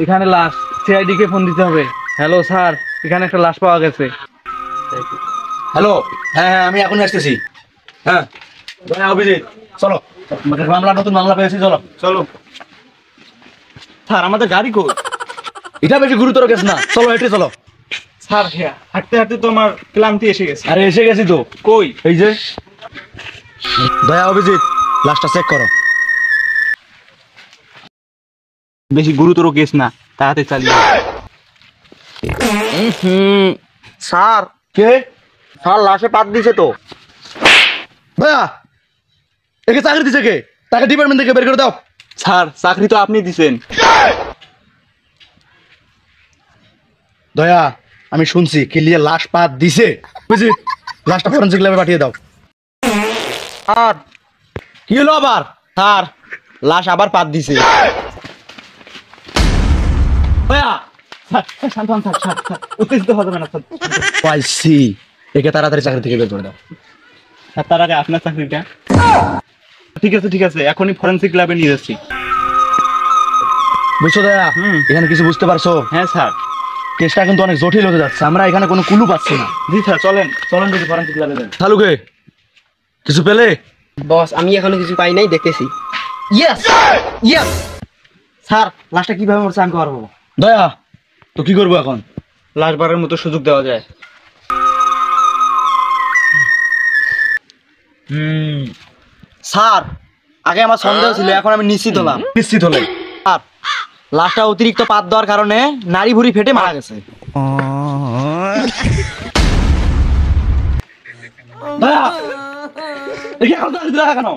এখানে লাশ, সিআইডি কে ফোন দিতে হবে। হ্যালো স্যার, এখানে একটা লাশ পাওয়া গেছে। হ্যালো, হ্যাঁ হ্যাঁ আমি এখন আসতেছি। হ্যাঁ অভিজিৎ, চলো মামলা, নতুন মামলা পেয়েছি, চলো চলো। স্যার আমাদের গাড়ি কই? এটা বেশি গুরুতর কেস না, চলো হেঁটে চলো। স্যার হ্যাঁ, হাঁটতে হাঁটতে তো আমার ক্লান্তি এসে গেছে। আরে এসে গেছি তো। কই? এই যে দয়া, অভিজিৎ লাশটা চেক করো। বেশি গুরুতর কেস না, তাড়াতাড়ি চালিয়ে। স্যার, কে? স্যার লাশে পাত দিছে তো। দয়া, একে চাকরি দিছে কে? তাকে ডিপার্টমেন্ট থেকে বের করে দাও। স্যার চাকরি তো আপনি দিছেন। দয়া, আমি শুনছি কিলিয়ে লাশ পাত দিছে। অভিজিৎ লাশটা ফরেনসিক ল্যাবে পাঠিয়ে দাও। স্যার, কি হলো আবার? স্যার লাশ আবার পাত দিছে। দয়া, শান্ত হন স্যার, স্যার উত্তেজিত হবে না স্যার। পাইছি, একে তাড়াতাড়ি চাকরি থেকে বের করে দাও। স্যার তার আগে আপনার চাকরিটা। ঠিক আছে ঠিক আছে, এখনই ফরেনসিক ল্যাবে নিয়ে যাচ্ছি। বুঝছো দয়া? এখানে কিছু বুঝতে পারছো? হ্যাঁ স্যার। কেসটা কিন্তু অনেক জটিল হতে যাচ্ছে, আমরা এখানে কোনো কুলু পাচ্ছি না। জি স্যার, চলেন চলেন যদি ফরেনসিক ল্যাবে যান। শালুকে কিছু পেলে? বস, আমি এখনো কিছু পাই নাই, দেখতেছি। ইয়েস ইয়েস স্যার লাশটা কিভাবে মরছে আমি পারবো। দয়া, তো কি করবো এখন? লাশ বারের মতো সুযোগ দেওয়া যায়। স্যার, আগে আমার সন্দেহ ছিল, এখন আমি নিশ্চিত হলাম। নিশ্চিত হলে? স্যার, লাশটা অতিরিক্ত পাত দেওয়ার কারণে নাড়ি ভুঁড়ি ফেটে মারা গেছে। দয়া, দেখি এখন কেন?